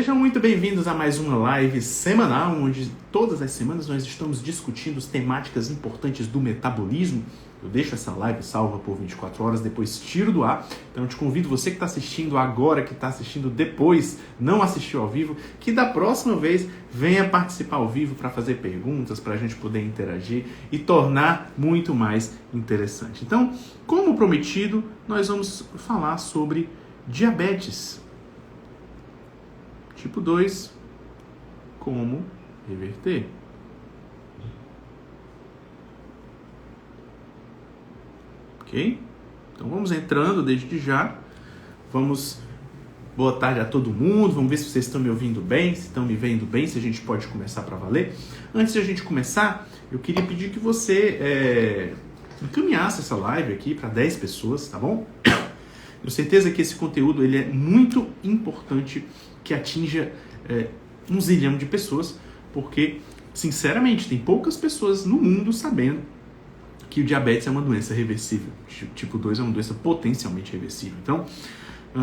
Sejam muito bem-vindos a mais uma live semanal, onde todas as semanas nós estamos discutindo as temáticas importantes do metabolismo. Eu deixo essa live salva por 24 horas, depois tiro do ar. Então eu te convido, você que está assistindo agora, que está assistindo depois, não assistiu ao vivo, que da próxima vez venha participar ao vivo para fazer perguntas, para a gente poder interagir e tornar muito mais interessante. Então, como prometido, nós vamos falar sobre diabetes tipo 2, como reverter. Ok? Então vamos entrando desde já. Boa tarde a todo mundo. Vamos ver se vocês estão me ouvindo bem, se estão me vendo bem, se a gente pode começar para valer. Antes de a gente começar, eu queria pedir que você encaminhasse essa live aqui para 10 pessoas, tá bom? Tenho certeza que esse conteúdo ele é muito importante que atinja 1 zilhão de pessoas, porque, sinceramente, tem poucas pessoas no mundo sabendo que o diabetes é uma doença reversível. Tipo 2 é uma doença potencialmente reversível. Então,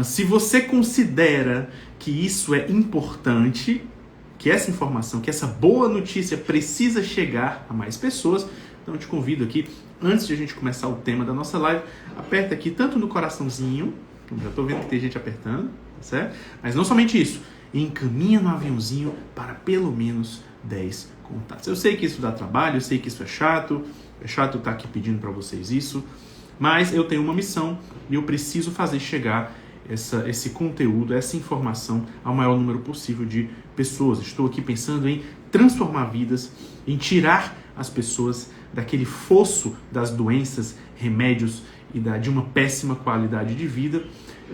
se você considera que isso é importante, que essa informação, que essa boa notícia precisa chegar a mais pessoas, então eu te convido aqui, antes de a gente começar o tema da nossa live, aperta aqui tanto no coraçãozinho, já estou vendo que tem gente apertando, tá certo? Mas não somente isso, encaminha no aviãozinho para pelo menos 10 contatos. Eu sei que isso dá trabalho, eu sei que isso é chato estar aqui pedindo para vocês isso, mas eu tenho uma missão e eu preciso fazer chegar esse conteúdo, essa informação ao maior número possível de pessoas. Estou aqui pensando em transformar vidas, em tirar as pessoas daquele fosso das doenças, remédios e de uma péssima qualidade de vida,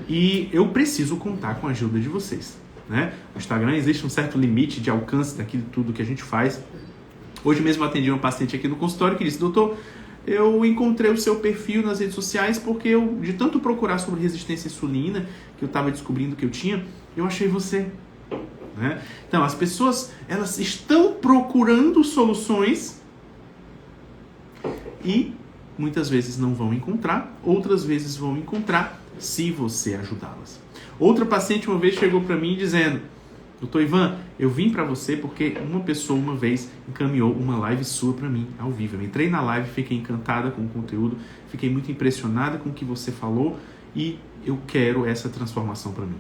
e eu preciso contar com a ajuda de vocês, né? No Instagram existe um certo limite de alcance daquilo tudo que a gente faz. Hoje mesmo eu atendi uma paciente aqui no consultório que disse: doutor, eu encontrei o seu perfil nas redes sociais porque eu, de tanto procurar sobre resistência à insulina, que eu estava descobrindo que eu tinha, eu achei você. Né? Então, as pessoas, elas estão procurando soluções e muitas vezes não vão encontrar, outras vezes vão encontrar se você ajudá-las. Outra paciente uma vez chegou para mim dizendo: doutor Ivan, eu vim para você porque uma pessoa uma vez encaminhou uma live sua para mim, ao vivo. Eu entrei na live, fiquei encantada com o conteúdo, fiquei muito impressionada com o que você falou e eu quero essa transformação para mim.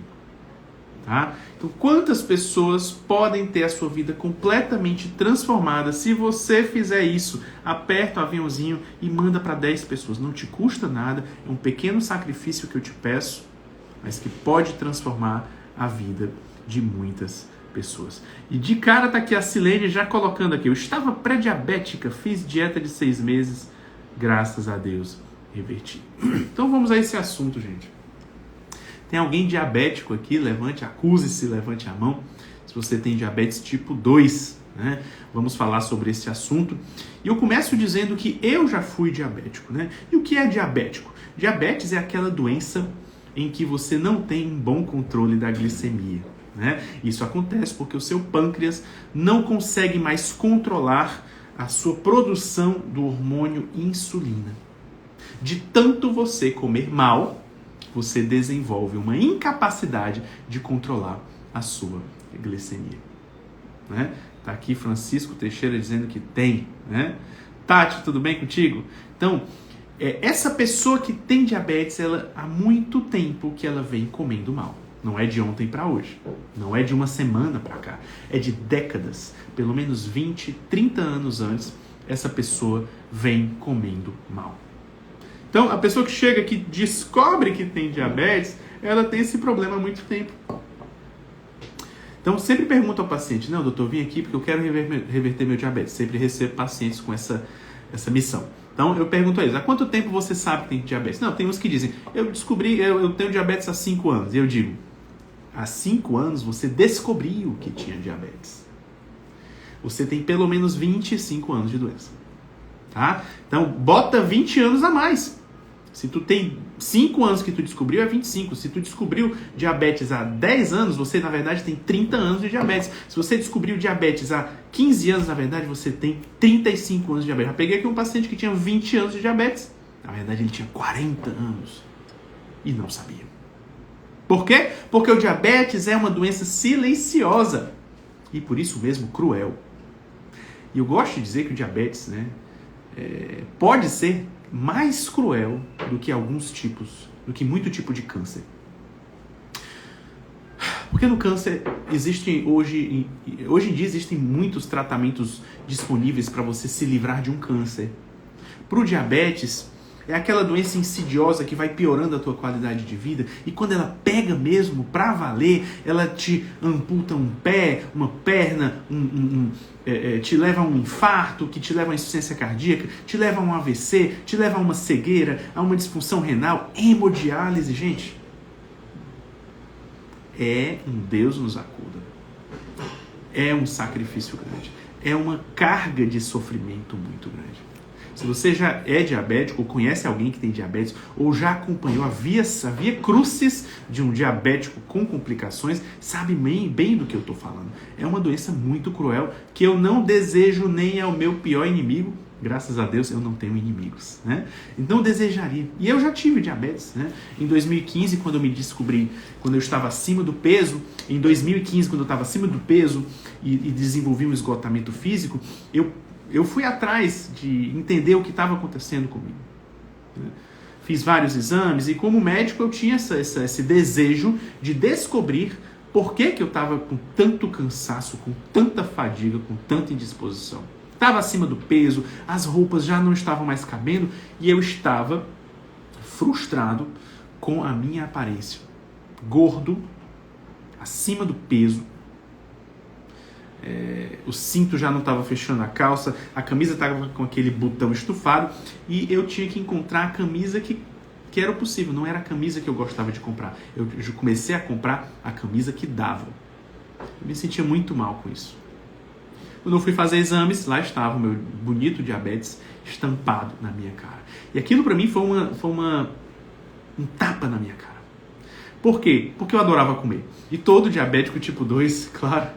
Tá? Então, quantas pessoas podem ter a sua vida completamente transformada se você fizer isso? Aperta o aviãozinho e manda para 10 pessoas. Não te custa nada, é um pequeno sacrifício que eu te peço, mas que pode transformar a vida de muitas pessoas. E de cara tá aqui a Silene já colocando aqui: eu estava pré-diabética, fiz dieta de 6 meses, graças a Deus reverti. Então vamos a esse assunto, gente. Tem alguém diabético aqui? Acuse-se, levante a mão. Se você tem diabetes tipo 2, né? Vamos falar sobre esse assunto. E eu começo dizendo que eu já fui diabético, né? E o que é diabético? Diabetes é aquela doença em que você não tem um bom controle da glicemia, né? Isso acontece porque o seu pâncreas não consegue mais controlar a sua produção do hormônio insulina. De tanto você comer mal, você desenvolve uma incapacidade de controlar a sua glicemia. Né? Tá aqui Francisco Teixeira dizendo que tem. Né? Tati, tudo bem contigo? Então, essa pessoa que tem diabetes, ela há muito tempo que ela vem comendo mal. Não é de ontem para hoje. Não é de uma semana para cá. É de décadas. Pelo menos 20, 30 anos antes, essa pessoa vem comendo mal. Então, a pessoa que chega aqui descobre que tem diabetes, ela tem esse problema há muito tempo. Então, sempre pergunto ao paciente: não, doutor, vim aqui porque eu quero reverter meu diabetes. Sempre recebo pacientes com essa missão. Então, eu pergunto a eles: há quanto tempo você sabe que tem diabetes? Não, tem uns que dizem: eu descobri, eu tenho diabetes há 5 anos. E eu digo: há 5 anos você descobriu que tinha diabetes. Você tem pelo menos 25 anos de doença. Tá? Então, bota 20 anos a mais. Se tu tem 5 anos que tu descobriu, é 25. Se tu descobriu diabetes há 10 anos, você, na verdade, tem 30 anos de diabetes. Se você descobriu diabetes há 15 anos, na verdade, você tem 35 anos de diabetes. Eu peguei aqui um paciente que tinha 20 anos de diabetes. Na verdade, ele tinha 40 anos e não sabia. Por quê? Porque o diabetes é uma doença silenciosa e por isso mesmo cruel. E eu gosto de dizer que o diabetes, né, pode ser mais cruel do que muito tipo de câncer. Porque no câncer hoje em dia existem muitos tratamentos disponíveis para você se livrar de um câncer. Para o diabetes, é aquela doença insidiosa que vai piorando a tua qualidade de vida e quando ela pega mesmo pra valer, ela te amputa um pé, uma perna, te leva a um infarto, que te leva a uma insuficiência cardíaca, te leva a um AVC, te leva a uma cegueira, a uma disfunção renal, hemodiálise, gente. É um Deus nos acuda. É um sacrifício grande. É uma carga de sofrimento muito grande. Se você já é diabético, ou conhece alguém que tem diabetes, ou já acompanhou a via crucis de um diabético com complicações, sabe bem do que eu estou falando. É uma doença muito cruel, que eu não desejo nem ao meu pior inimigo. Graças a Deus eu não tenho inimigos, né? Então eu desejaria. E eu já tive diabetes, né? Em 2015, quando eu me descobri, quando eu estava acima do peso, em 2015, quando eu estava acima do peso e desenvolvi um esgotamento físico, eu fui atrás de entender o que estava acontecendo comigo. Fiz vários exames e como médico eu tinha esse desejo de descobrir por que eu estava com tanto cansaço, com tanta fadiga, com tanta indisposição. Estava acima do peso, as roupas já não estavam mais cabendo e eu estava frustrado com a minha aparência. Gordo, acima do peso, o cinto já não estava fechando a calça, a camisa estava com aquele botão estufado e eu tinha que encontrar a camisa que era o possível, não era a camisa que eu gostava de comprar. Eu comecei a comprar a camisa que dava. Eu me sentia muito mal com isso. Quando eu fui fazer exames, lá estava o meu bonito diabetes estampado na minha cara. E aquilo para mim foi um tapa na minha cara. Por quê? Porque eu adorava comer. E todo diabético tipo 2, claro,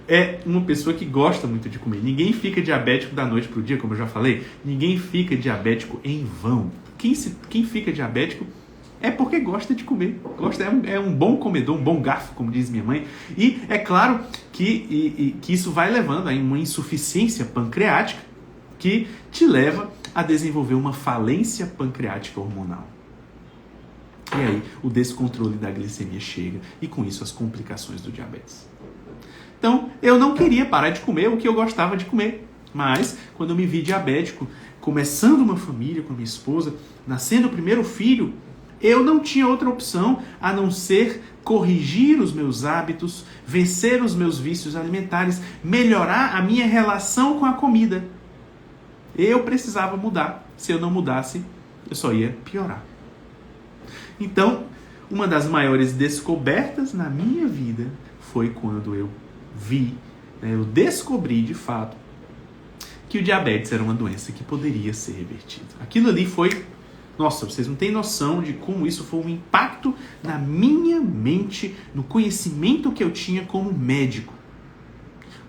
é uma pessoa que gosta muito de comer. Ninguém fica diabético da noite pro dia, como eu já falei. Ninguém fica diabético em vão. Quem fica diabético é porque gosta de comer. É um bom comedor, um bom garfo, como diz minha mãe. E é claro que isso vai levando a uma insuficiência pancreática que te leva a desenvolver uma falência pancreática hormonal. E aí o descontrole da glicemia chega e com isso as complicações do diabetes. Então, eu não queria parar de comer o que eu gostava de comer. Mas, quando eu me vi diabético, começando uma família com a minha esposa, nascendo o primeiro filho, eu não tinha outra opção a não ser corrigir os meus hábitos, vencer os meus vícios alimentares, melhorar a minha relação com a comida. Eu precisava mudar. Se eu não mudasse, eu só ia piorar. Então, uma das maiores descobertas na minha vida foi quando eu eu descobri de fato que o diabetes era uma doença que poderia ser revertida. Aquilo ali foi, nossa, vocês não têm noção de como isso foi um impacto na minha mente, no conhecimento que eu tinha como médico.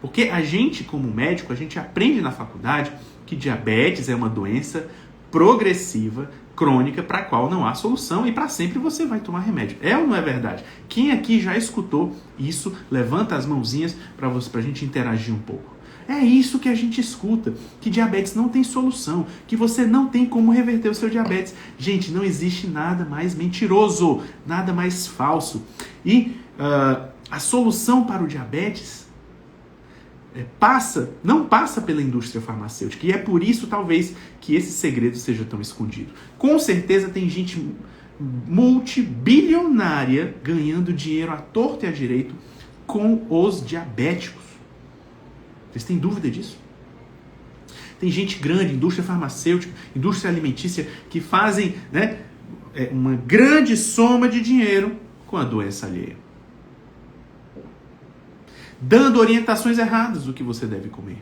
Porque a gente, como médico, a gente aprende na faculdade que diabetes é uma doença progressiva, crônica, para a qual não há solução e para sempre você vai tomar remédio. É ou não é verdade? Quem aqui já escutou isso, levanta as mãozinhas para a gente interagir um pouco. É isso que a gente escuta, que diabetes não tem solução, que você não tem como reverter o seu diabetes. Gente, não existe nada mais mentiroso, nada mais falso. E a solução para o diabetes não passa pela indústria farmacêutica. E é por isso, talvez, que esse segredo seja tão escondido. Com certeza tem gente multibilionária ganhando dinheiro à torta e à direito com os diabéticos. Vocês têm dúvida disso? Tem gente grande, indústria farmacêutica, indústria alimentícia, que fazem uma grande soma de dinheiro com a doença alheia. Dando orientações erradas do que você deve comer.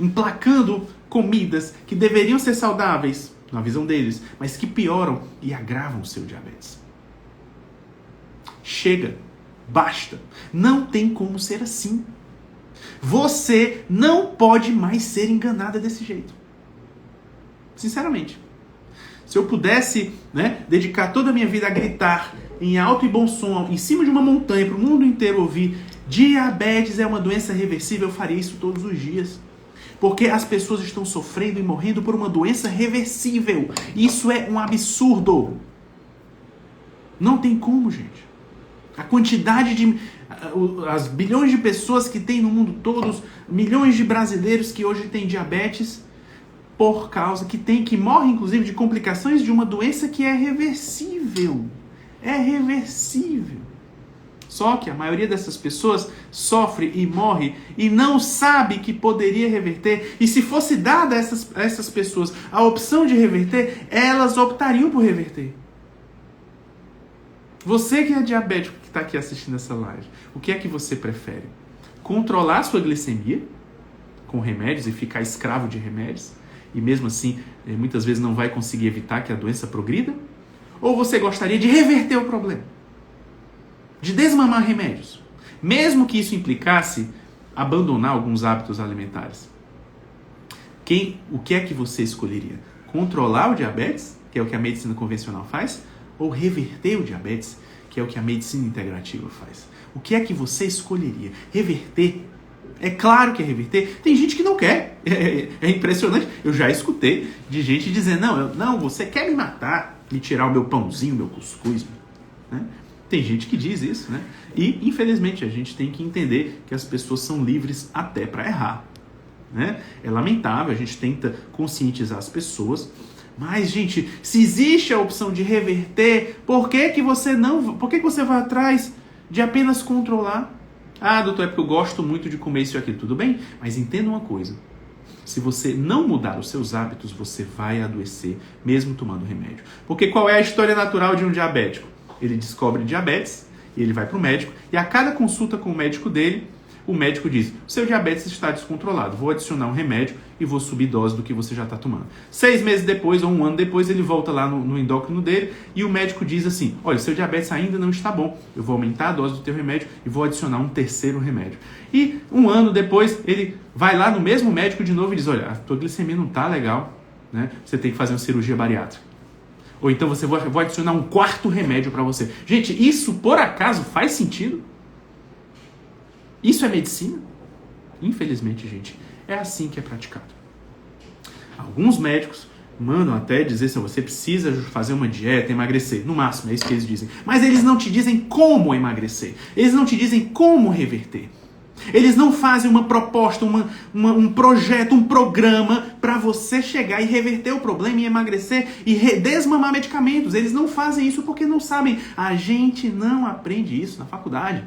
Emplacando comidas que deveriam ser saudáveis, na visão deles, mas que pioram e agravam o seu diabetes. Chega, basta. Não tem como ser assim. Você não pode mais ser enganada desse jeito. Sinceramente. Se eu pudesse dedicar toda a minha vida a gritar em alto e bom som, em cima de uma montanha, para o mundo inteiro ouvir: diabetes é uma doença reversível, eu faria isso todos os dias. Porque as pessoas estão sofrendo e morrendo por uma doença reversível. Isso é um absurdo. Não tem como, gente. A quantidade de... as bilhões de pessoas que tem no mundo todo, os milhões de brasileiros que hoje têm diabetes, por causa que morrem, inclusive, de complicações de uma doença que é reversível. É reversível. Só que a maioria dessas pessoas sofre e morre e não sabe que poderia reverter. E se fosse dada a essas pessoas a opção de reverter, elas optariam por reverter. Você que é diabético, que está aqui assistindo essa live, o que é que você prefere? Controlar sua glicemia com remédios e ficar escravo de remédios? E mesmo assim, muitas vezes não vai conseguir evitar que a doença progrida? Ou você gostaria de reverter o problema? De desmamar remédios? Mesmo que isso implicasse abandonar alguns hábitos alimentares. O que é que você escolheria? Controlar o diabetes, que é o que a medicina convencional faz? Ou reverter o diabetes, que é o que a medicina integrativa faz? O que é que você escolheria? Reverter? É claro que é reverter. Tem gente que não quer. É impressionante. Eu já escutei de gente dizendo: não, você quer me matar, me tirar o meu pãozinho, o meu cuscuz. Né? Tem gente que diz isso, né? E, infelizmente, a gente tem que entender que as pessoas são livres até para errar. Né? É lamentável, a gente tenta conscientizar as pessoas. Mas, gente, se existe a opção de reverter, por que você vai atrás de apenas controlar? Ah, doutor, é porque eu gosto muito de comer isso e aquilo. Tudo bem, mas entenda uma coisa. Se você não mudar os seus hábitos, você vai adoecer, mesmo tomando remédio. Porque qual é a história natural de um diabético? Ele descobre diabetes, e ele vai para o médico, e a cada consulta com o médico dele, o médico diz: seu diabetes está descontrolado, vou adicionar um remédio e vou subir dose do que você já está tomando. 6 meses depois ou 1 ano depois, ele volta lá no endócrino dele e o médico diz assim: olha, seu diabetes ainda não está bom, eu vou aumentar a dose do teu remédio e vou adicionar um terceiro remédio. E 1 ano depois, ele vai lá no mesmo médico de novo e diz: olha, a tua glicemia não está legal, né? Você tem que fazer uma cirurgia bariátrica. Ou então vou adicionar um 4º remédio para você. Gente, isso por acaso faz sentido? Isso é medicina? Infelizmente, gente, é assim que é praticado. Alguns médicos mandam até dizer se você precisa fazer uma dieta, emagrecer. No máximo, é isso que eles dizem. Mas eles não te dizem como emagrecer. Eles não te dizem como reverter. Eles não fazem uma proposta, um projeto, um programa para você chegar e reverter o problema e emagrecer e desmamar medicamentos. Eles não fazem isso porque não sabem. A gente não aprende isso na faculdade.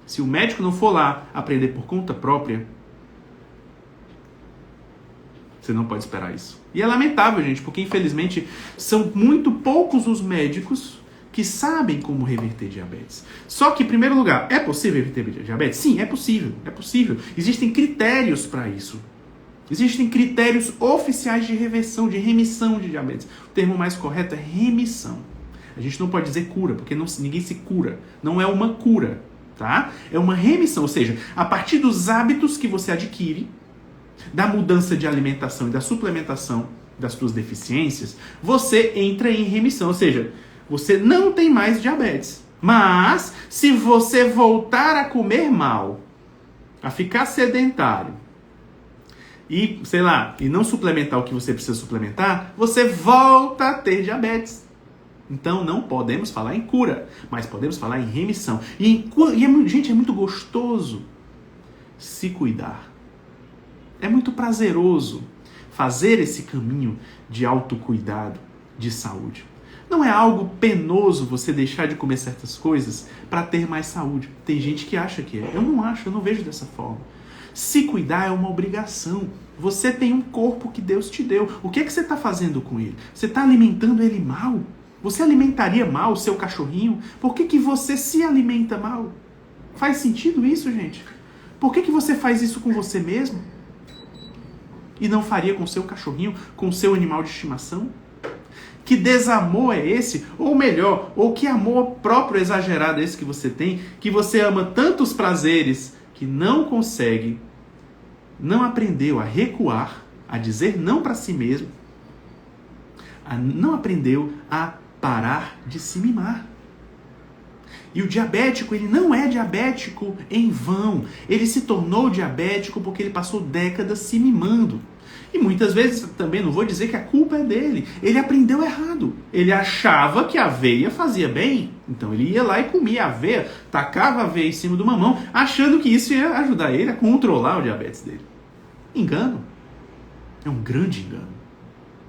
Se o médico não for lá aprender por conta própria, você não pode esperar isso. E é lamentável, gente, porque infelizmente são muito poucos os médicos que sabem como reverter diabetes. Só que, em primeiro lugar, é possível reverter diabetes? Sim, é possível. É possível. Existem critérios para isso. Existem critérios oficiais de reversão, de remissão de diabetes. O termo mais correto é remissão. A gente não pode dizer cura, porque ninguém se cura. Não é uma cura, tá? É uma remissão, ou seja, a partir dos hábitos que você adquire, da mudança de alimentação e da suplementação das suas deficiências, você entra em remissão, ou seja, você não tem mais diabetes. Mas, se você voltar a comer mal, a ficar sedentário, e, e não suplementar o que você precisa suplementar, você volta a ter diabetes. Então, não podemos falar em cura, mas podemos falar em remissão. Gente, é muito gostoso se cuidar. É muito prazeroso fazer esse caminho de autocuidado, de saúde. Não é algo penoso você deixar de comer certas coisas para ter mais saúde. Tem gente que acha que é. Eu não acho, eu não vejo dessa forma. Se cuidar é uma obrigação. Você tem um corpo que Deus te deu. O que é que você está fazendo com ele? Você está alimentando ele mal? Você alimentaria mal o seu cachorrinho? Por que você se alimenta mal? Faz sentido isso, gente? Por que você faz isso com você mesmo? E não faria com o seu cachorrinho, com o seu animal de estimação? Que desamor é esse? Ou melhor, ou que amor próprio exagerado é esse que você tem, que você ama tantos prazeres que não consegue, não aprendeu a recuar, a dizer não para si mesmo, não aprendeu a parar de se mimar. E o diabético, ele não é diabético em vão. Ele se tornou diabético porque ele passou décadas se mimando. E muitas vezes também não vou dizer que a culpa é dele. Ele aprendeu errado. Ele achava que a aveia fazia bem. Então ele ia lá e comia aveia, tacava a aveia em cima do mamão, achando que isso ia ajudar ele a controlar o diabetes dele. Engano. É um grande engano.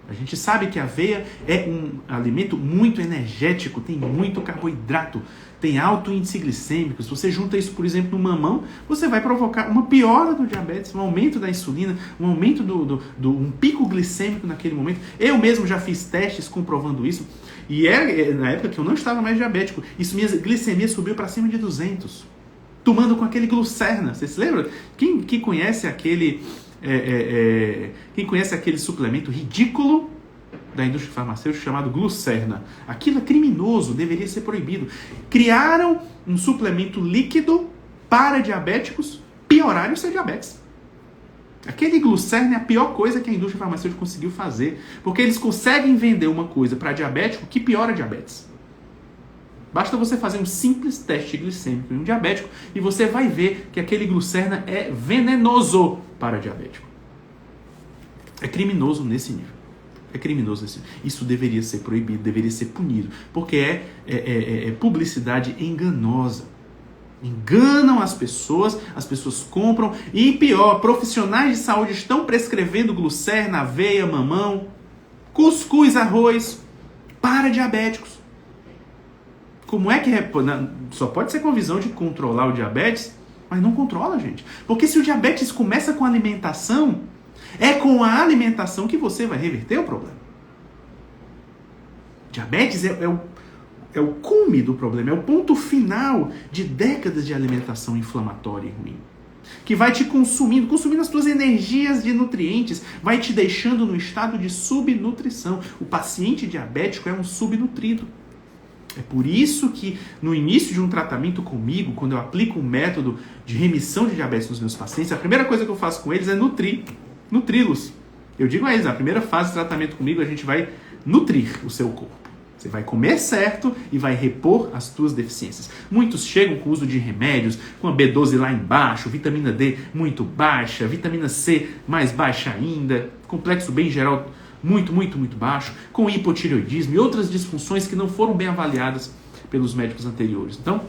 A gente sabe que a aveia é um alimento muito energético, tem muito carboidrato, tem alto índice glicêmico. Se você junta isso, por exemplo, no mamão, você vai provocar uma piora do diabetes, um aumento da insulina, um aumento um pico glicêmico naquele momento. Eu mesmo já fiz testes comprovando isso, e na época que eu não estava mais diabético, minha glicemia subiu para cima de 200, tomando com aquele Glucerna. Você se lembra? Quem conhece aquele... quem conhece aquele suplemento ridículo da indústria farmacêutica chamado Glucerna? Aquilo é criminoso, deveria ser proibido. Criaram um suplemento líquido para diabéticos piorarem o seu diabetes. Aquele Glucerna é a pior coisa que a indústria farmacêutica conseguiu fazer, porque eles conseguem vender uma coisa para diabético que piora diabetes. Basta você fazer um simples teste glicêmico em um diabético e você vai ver que aquele Glucerna é venenoso para diabético. É criminoso nesse nível. É criminoso nesse nível. Isso deveria ser proibido, deveria ser punido, porque é publicidade enganosa. Enganam as pessoas compram e pior, profissionais de saúde estão prescrevendo Glucerna, aveia, mamão, cuscuz, arroz para diabéticos. Como é que só pode ser com a visão de controlar o diabetes, mas não controla, gente. Porque se o diabetes começa com a alimentação, é com a alimentação que você vai reverter o problema. Diabetes é o cume do problema, é o ponto final de décadas de alimentação inflamatória e ruim. Que vai te consumindo as tuas energias de nutrientes, vai te deixando no estado de subnutrição. O paciente diabético é um subnutrido. É por isso que no início de um tratamento comigo, quando eu aplico um método de remissão de diabetes nos meus pacientes, a primeira coisa que eu faço com eles é nutri-los. Eu digo a eles, na primeira fase de tratamento comigo, a gente vai nutrir o seu corpo. Você vai comer certo e vai repor as tuas deficiências. Muitos chegam com o uso de remédios, com a B12 lá embaixo, vitamina D muito baixa, vitamina C mais baixa ainda, complexo bem geral muito baixo, com hipotireoidismo e outras disfunções que não foram bem avaliadas pelos médicos anteriores. Então,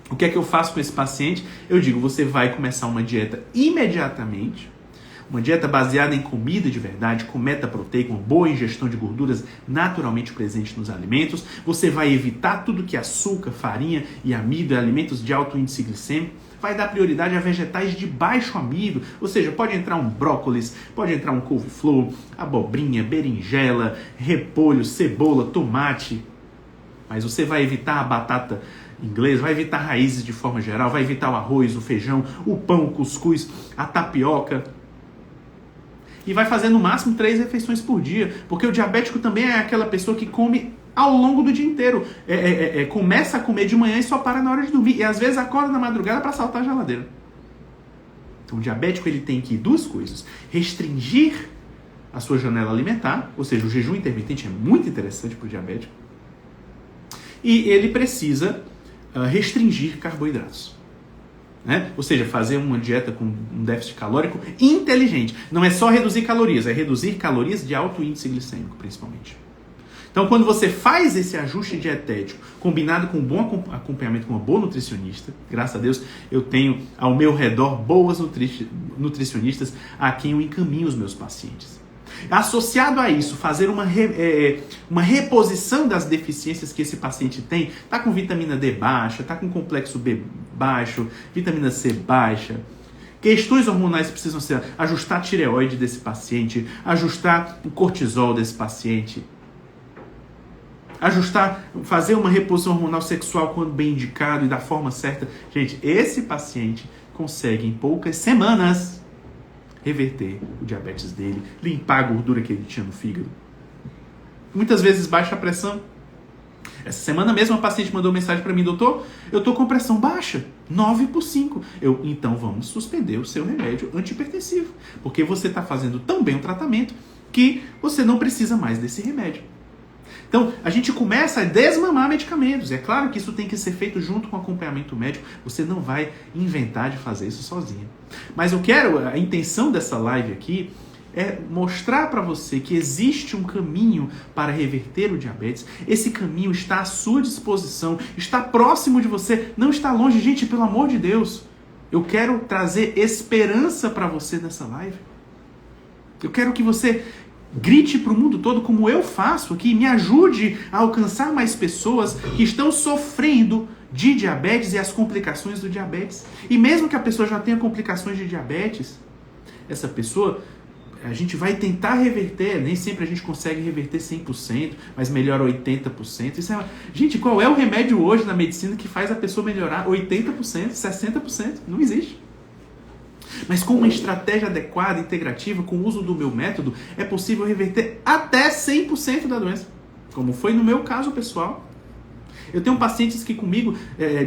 o que é que eu faço com esse paciente? Eu digo, você vai começar uma dieta imediatamente, uma dieta baseada em comida de verdade, com metaproteica, uma boa ingestão de gorduras naturalmente presentes nos alimentos. Você vai evitar tudo que é açúcar, farinha e amido, alimentos de alto índice glicêmico. Vai dar prioridade a vegetais de baixo amido, ou seja, pode entrar um brócolis, pode entrar um couve-flor, abobrinha, berinjela, repolho, cebola, tomate. Mas você vai evitar a batata inglesa, vai evitar raízes de forma geral, vai evitar o arroz, o feijão, o pão, o cuscuz, a tapioca. E vai fazer no máximo 3 refeições por dia, porque o diabético também é aquela pessoa que come ao longo do dia inteiro. Começa a comer de manhã e só para na hora de dormir. E às vezes acorda na madrugada para saltar a geladeira. Então o diabético ele tem que ir 2 coisas. Restringir a sua janela alimentar, ou seja, o jejum intermitente é muito interessante para o diabético. E ele precisa restringir carboidratos. Né? Ou seja, fazer uma dieta com um déficit calórico inteligente. Não é só reduzir calorias, é reduzir calorias de alto índice glicêmico, principalmente. Então, quando você faz esse ajuste dietético, combinado com um bom acompanhamento com uma boa nutricionista, graças a Deus eu tenho ao meu redor boas nutricionistas a quem eu encaminho os meus pacientes. Associado a isso, fazer uma reposição das deficiências que esse paciente tem, está com vitamina D baixa, está com complexo B baixo, vitamina C baixa, questões hormonais precisam ser ajustar a tireoide desse paciente, ajustar o cortisol desse paciente, fazer uma reposição hormonal sexual quando bem indicado e da forma certa. Gente, esse paciente consegue em poucas semanas reverter o diabetes dele, limpar a gordura que ele tinha no fígado. Muitas vezes baixa a pressão. Essa semana mesmo a paciente mandou mensagem para mim: doutor, eu tô com pressão baixa, 9/5. Então vamos suspender o seu remédio antihipertensivo, porque você está fazendo tão bem o tratamento que você não precisa mais desse remédio. Então, a gente começa a desmamar medicamentos. É claro que isso tem que ser feito junto com acompanhamento médico. Você não vai inventar de fazer isso sozinho. Mas a intenção dessa live aqui é mostrar para você que existe um caminho para reverter o diabetes. Esse caminho está à sua disposição, está próximo de você, não está longe. Gente, pelo amor de Deus, eu quero trazer esperança para você nessa live. Eu quero que você grite para o mundo todo como eu faço aqui, me ajude a alcançar mais pessoas que estão sofrendo de diabetes e as complicações do diabetes. E mesmo que a pessoa já tenha complicações de diabetes, essa pessoa, a gente vai tentar reverter, nem sempre a gente consegue reverter 100%, mas melhora 80%. Gente, qual é o remédio hoje na medicina que faz a pessoa melhorar 80%, 60%? Não existe. Mas com uma estratégia adequada, integrativa, com o uso do meu método, é possível reverter até 100% da doença. Como foi no meu caso pessoal. Eu tenho pacientes que comigo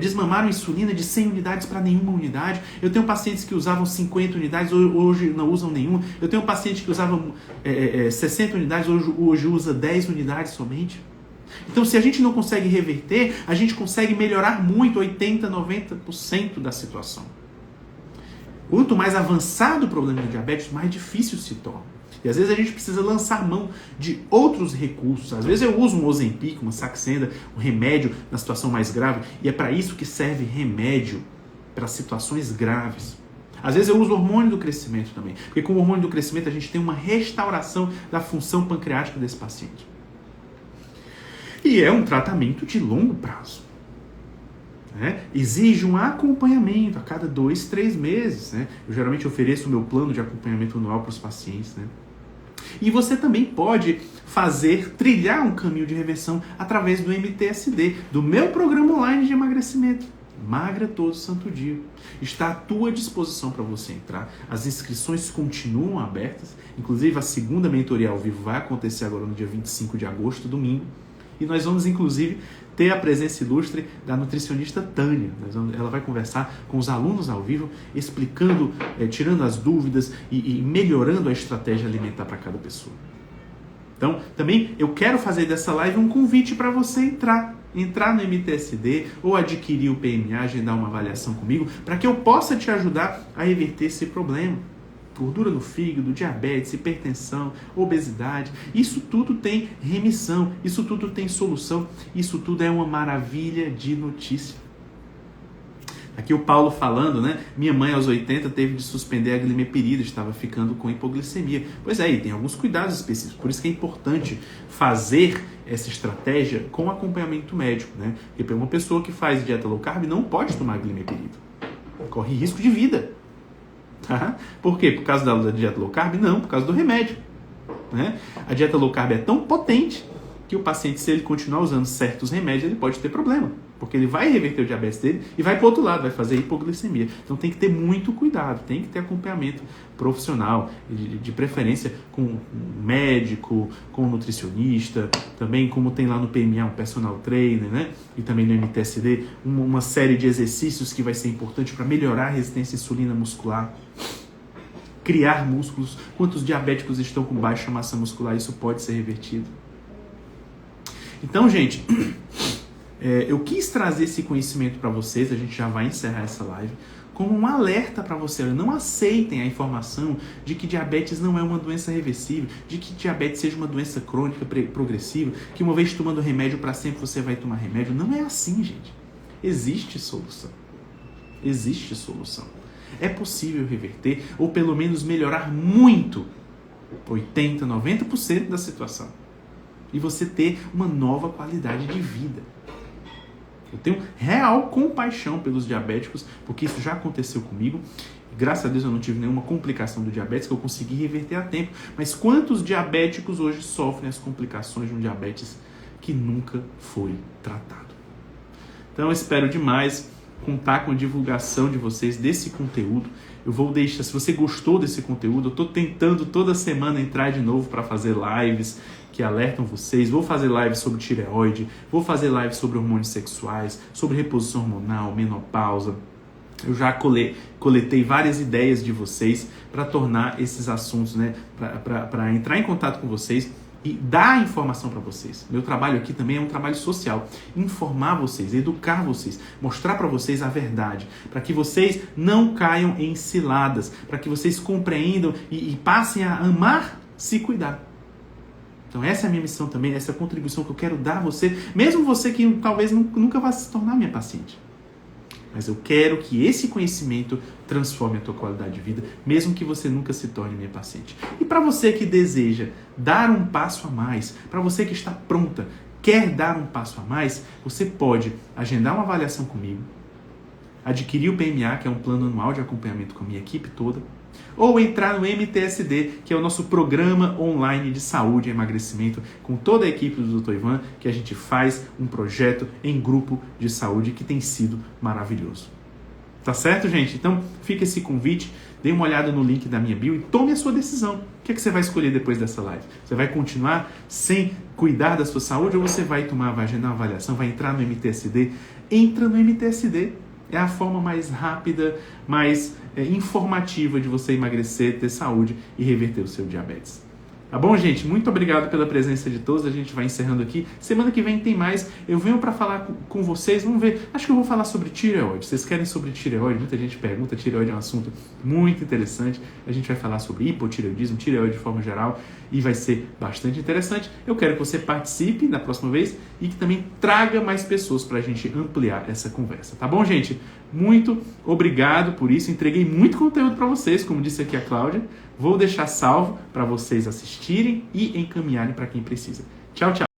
desmamaram insulina de 100 unidades para nenhuma unidade. Eu tenho pacientes que usavam 50 unidades, hoje não usam nenhuma. Eu tenho paciente que usavam 60 unidades, hoje usa 10 unidades somente. Então, se a gente não consegue reverter, a gente consegue melhorar muito, 80%, 90% da situação. Quanto mais avançado o problema do diabetes, mais difícil se torna. E às vezes a gente precisa lançar mão de outros recursos. Às vezes eu uso um Ozempic, uma Saxenda, um remédio na situação mais grave. E é para isso que serve remédio, para situações graves. Às vezes eu uso o hormônio do crescimento também. Porque com o hormônio do crescimento a gente tem uma restauração da função pancreática desse paciente. E é um tratamento de longo prazo. Exige um acompanhamento a cada 2, 3 meses. Eu geralmente ofereço o meu plano de acompanhamento anual para os pacientes. E você também pode trilhar um caminho de reversão através do MTSD, do meu programa online de emagrecimento. Magra todo santo dia. Está à tua disposição para você entrar. As inscrições continuam abertas. Inclusive a segunda mentoria ao vivo vai acontecer agora no dia 25 de agosto, domingo. E nós vamos, inclusive, ter a presença ilustre da nutricionista Tânia. Ela vai conversar com os alunos ao vivo, explicando, tirando as dúvidas e melhorando a estratégia alimentar para cada pessoa. Então, também eu quero fazer dessa live um convite para você entrar no MTSD ou adquirir o PMA, agendar uma avaliação comigo, para que eu possa te ajudar a reverter esse problema. Gordura no fígado, diabetes, hipertensão, obesidade, isso tudo tem remissão, isso tudo tem solução, isso tudo é uma maravilha de notícia. Aqui o Paulo falando, minha mãe aos 80 teve de suspender a glimeperida, estava ficando com hipoglicemia. Pois é, e tem alguns cuidados específicos, por isso que é importante fazer essa estratégia com acompanhamento médico, Porque uma pessoa que faz dieta low carb não pode tomar glimeperida, corre risco de vida. Por quê? Por causa da dieta low carb? Não, por causa do remédio. A dieta low carb é tão potente que o paciente, se ele continuar usando certos remédios, ele pode ter problema. Porque ele vai reverter o diabetes dele e vai para o outro lado, vai fazer hipoglicemia. Então tem que ter muito cuidado, tem que ter acompanhamento profissional, de preferência com um médico, com um nutricionista, também como tem lá no PMA um personal trainer, e também no MTSD, uma série de exercícios que vai ser importante para melhorar a resistência à insulina muscular, criar músculos. Quantos diabéticos estão com baixa massa muscular, isso pode ser revertido. Então, gente, eu quis trazer esse conhecimento para vocês, a gente já vai encerrar essa live, como um alerta para você. Não aceitem a informação de que diabetes não é uma doença reversível, de que diabetes seja uma doença crônica, progressiva, que uma vez tomando remédio para sempre você vai tomar remédio. Não é assim, gente. Existe solução. Existe solução. É possível reverter, ou pelo menos melhorar muito, 80%, 90% da situação. E você ter uma nova qualidade de vida. Eu tenho real compaixão pelos diabéticos, porque isso já aconteceu comigo. Graças a Deus eu não tive nenhuma complicação do diabetes que eu consegui reverter a tempo. Mas quantos diabéticos hoje sofrem as complicações de um diabetes que nunca foi tratado? Então eu espero demais contar com a divulgação de vocês desse conteúdo. Eu vou deixar, se você gostou desse conteúdo, eu estou tentando toda semana entrar de novo para fazer lives que alertam vocês. Vou fazer lives sobre tireoide, vou fazer lives sobre hormônios sexuais, sobre reposição hormonal, menopausa. Eu já coletei várias ideias de vocês para tornar esses assuntos, para entrar em contato com vocês e dar informação para vocês. Meu trabalho aqui também é um trabalho social. Informar vocês, educar vocês, mostrar para vocês a verdade, para que vocês não caiam em ciladas, para que vocês compreendam e passem a amar se cuidar. Então essa é a minha missão também, essa é a contribuição que eu quero dar a você, mesmo você que talvez nunca vá se tornar minha paciente. Mas eu quero que esse conhecimento transforme a tua qualidade de vida, mesmo que você nunca se torne minha paciente. E para você que deseja dar um passo a mais, para você que está pronta, quer dar um passo a mais, você pode agendar uma avaliação comigo, adquirir o PMA, que é um plano anual de acompanhamento com a minha equipe toda, ou entrar no MTSD, que é o nosso programa online de saúde e emagrecimento, com toda a equipe do Dr. Ivan, que a gente faz um projeto em grupo de saúde que tem sido maravilhoso. Tá certo, gente? Então, fica esse convite, dê uma olhada no link da minha bio e tome a sua decisão. O que é que você vai escolher depois dessa live? Você vai continuar sem cuidar da sua saúde ou você vai agendar uma avaliação, vai entrar no MTSD? Entra no MTSD. É a forma mais rápida, mais informativa de você emagrecer, ter saúde e reverter o seu diabetes. Tá bom, gente? Muito obrigado pela presença de todos. A gente vai encerrando aqui. Semana que vem tem mais. Eu venho para falar com vocês. Vamos ver. Acho que eu vou falar sobre tireoide. Vocês querem sobre tireoide? Muita gente pergunta. Tireoide é um assunto muito interessante. A gente vai falar sobre hipotireoidismo, tireoide de forma geral. E vai ser bastante interessante. Eu quero que você participe da próxima vez e que também traga mais pessoas para a gente ampliar essa conversa. Tá bom, gente? Muito obrigado por isso. Entreguei muito conteúdo para vocês, como disse aqui a Cláudia. Vou deixar salvo para vocês assistirem e encaminharem para quem precisa. Tchau, tchau.